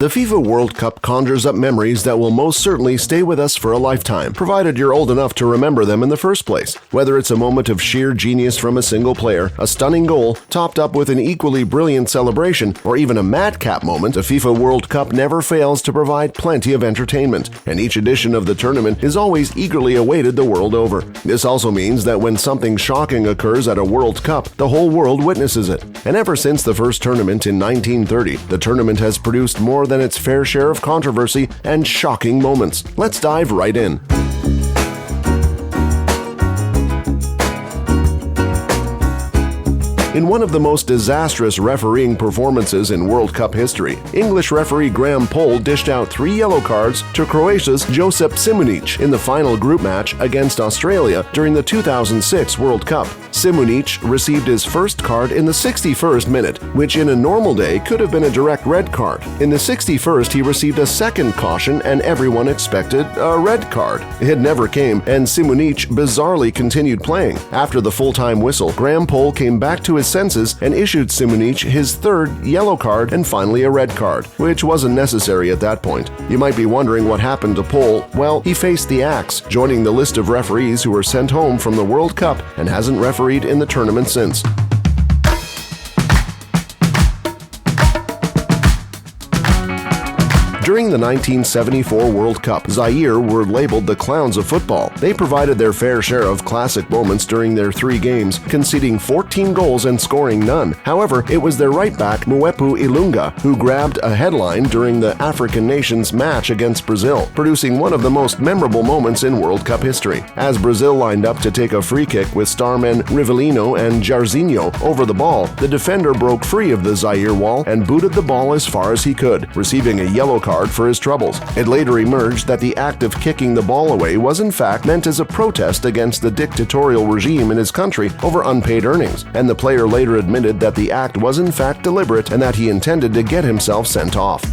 The FIFA World Cup conjures up memories that will most certainly stay with us for a lifetime, provided you're old enough to remember them in the first place. Whether it's a moment of sheer genius from a single player, a stunning goal, topped up with an equally brilliant celebration, or even a madcap moment, the FIFA World Cup never fails to provide plenty of entertainment, and each edition of the tournament is always eagerly awaited the world over. This also means that when something shocking occurs at a World Cup, the whole world witnesses it. And ever since the first tournament in 1930, the tournament has produced more than its fair share of controversy and shocking moments. Let's dive right in. In one of the most disastrous refereeing performances in World Cup history, English referee Graham Poll dished out 3 yellow cards to Croatia's Josip Šimunić in the final group match against Australia during the 2006 World Cup. Šimunić received his first card in the 61st minute, which in a normal day could have been a direct red card. In the 61st, he received a second caution and everyone expected a red card. It never came, and Šimunić bizarrely continued playing. After the full-time whistle, Graham Poll came back to his senses and issued Šimunić his third yellow card and finally a red card, which wasn't necessary at that point. You might be wondering what happened to Poll. Well, he faced the axe, joining the list of referees who were sent home from the World Cup and hasn't refereed in the tournament since. During the 1974 World Cup, Zaire were labeled the clowns of football. They provided their fair share of classic moments during their 3 games, conceding 14 goals and scoring none. However, it was their right back, Mwepu Ilunga, who grabbed a headline during the African nations match against Brazil, producing one of the most memorable moments in World Cup history. As Brazil lined up to take a free kick with starmen Rivellino and Jairzinho over the ball, the defender broke free of the Zaire wall and booted the ball as far as he could, receiving a yellow card for his troubles. It later emerged that the act of kicking the ball away was in fact meant as a protest against the dictatorial regime in his country over unpaid earnings, and the player later admitted that the act was in fact deliberate and that he intended to get himself sent off.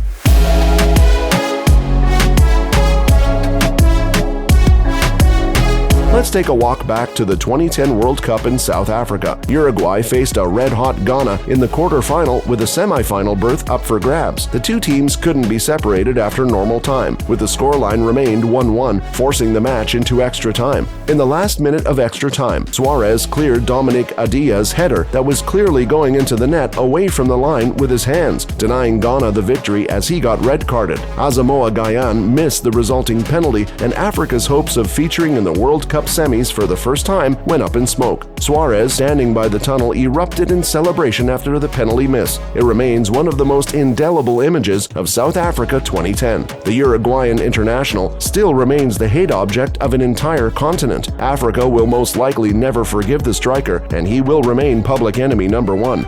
Let's take a walk back to the 2010 World Cup in South Africa. Uruguay faced a red-hot Ghana in the quarterfinal with a semifinal berth up for grabs. The two teams couldn't be separated after normal time, with the scoreline remained 1-1, forcing the match into extra time. In the last minute of extra time, Suarez cleared Dominic Adia's header that was clearly going into the net away from the line with his hands, denying Ghana the victory as he got red-carded. Asamoah Gyan missed the resulting penalty, and Africa's hopes of featuring in the World Cup semis for the first time went up in smoke. Suarez, standing by the tunnel, erupted in celebration after the penalty miss. It remains one of the most indelible images of South Africa 2010. The Uruguayan international still remains the hate object of an entire continent. Africa will most likely never forgive the striker, and he will remain public enemy number 1.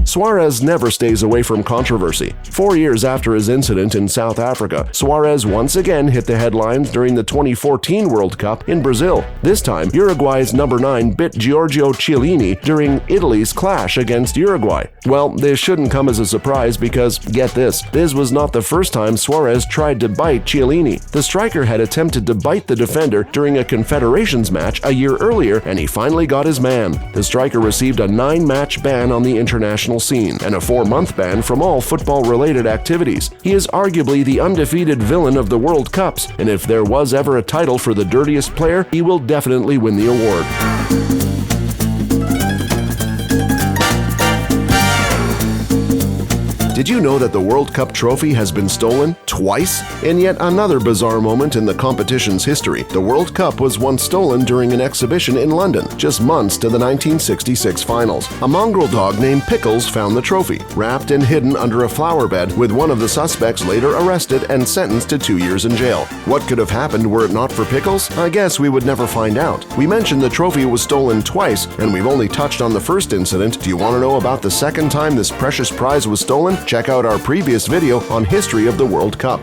Suarez never stays away from controversy. 4 years after his incident in South Africa, Suarez once again hit the headlines during the 2014 World Cup in Brazil. This time, Uruguay's number 9 bit Giorgio Chiellini during Italy's clash against Uruguay. Well, this shouldn't come as a surprise because, get this was not the first time Suarez tried to bite Chiellini. The striker had attempted to bite the defender during a Confederations match a year earlier, and he finally got his man. The striker received a 9-match ban on the international scene and a 4-month ban from all football-related activities. He is arguably the undefeated villain of the World Cups, and if there was ever a title for the dirtiest player, he will definitely win the award. Did you know that the World Cup trophy has been stolen twice? In yet another bizarre moment in the competition's history, the World Cup was once stolen during an exhibition in London, just months to the 1966 finals. A mongrel dog named Pickles found the trophy, wrapped and hidden under a flower bed, with one of the suspects later arrested and sentenced to 2 years in jail. What could have happened were it not for Pickles? I guess we would never find out. We mentioned the trophy was stolen twice, and we've only touched on the first incident. Do you want to know about the second time this precious prize was stolen? Check out our previous video on history of the World Cup.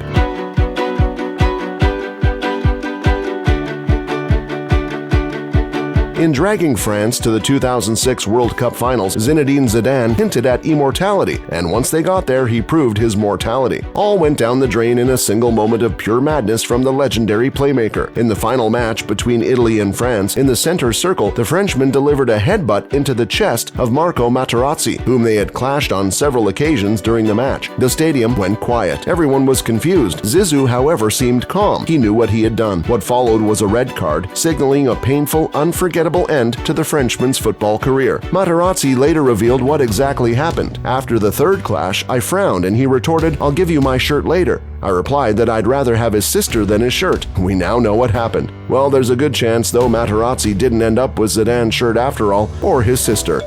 In dragging France to the 2006 World Cup finals, Zinedine Zidane hinted at immortality, and once they got there, he proved his mortality. All went down the drain in a single moment of pure madness from the legendary playmaker. In the final match between Italy and France, in the center circle, the Frenchman delivered a headbutt into the chest of Marco Materazzi, whom they had clashed on several occasions during the match. The stadium went quiet. Everyone was confused. Zizou, however, seemed calm. He knew what he had done. What followed was a red card, signaling a painful, unforgettable end to the Frenchman's football career. Materazzi later revealed what exactly happened. After the third clash, I frowned and he retorted, "I'll give you my shirt later." I replied that I'd rather have his sister than his shirt. We now know what happened. Well, there's a good chance, though, Materazzi didn't end up with Zidane's shirt after all, or his sister.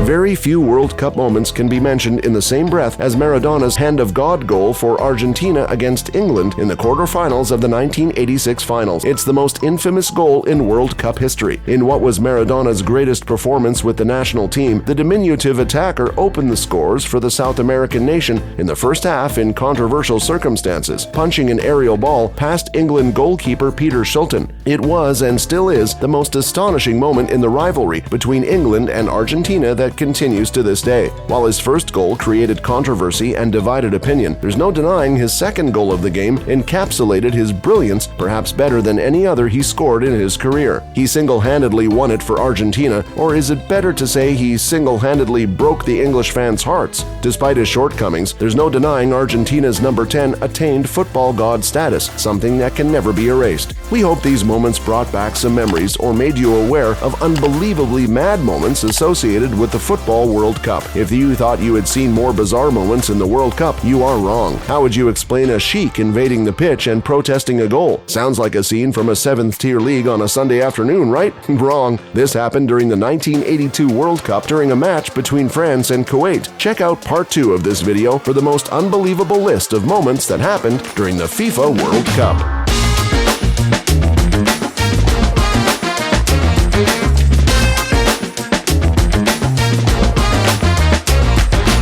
Very few World Cup moments can be mentioned in the same breath as Maradona's Hand of God goal for Argentina against England in the quarterfinals of the 1986 finals. It's the most infamous goal in World Cup history. In what was Maradona's greatest performance with the national team, the diminutive attacker opened the scores for the South American nation in the first half in controversial circumstances, punching an aerial ball past England goalkeeper Peter Shilton. It was and still is the most astonishing moment in the rivalry between England and Argentina that continues to this day. While his first goal created controversy and divided opinion, there's no denying his second goal of the game encapsulated his brilliance perhaps better than any other he scored in his career. He single-handedly won it for Argentina, or is it better to say he single-handedly broke the English fans' hearts? Despite his shortcomings, there's no denying Argentina's number 10 attained football god status, something that can never be erased. We hope these moments brought back some memories or made you aware of unbelievably mad moments associated with the Football World Cup. If you thought you had seen more bizarre moments in the World Cup, you are wrong. How would you explain a sheik invading the pitch and protesting a goal? Sounds like a scene from a 7th-tier league on a Sunday afternoon, right? Wrong. This happened during the 1982 World Cup during a match between France and Kuwait. Check out part 2 of this video for the most unbelievable list of moments that happened during the FIFA World Cup.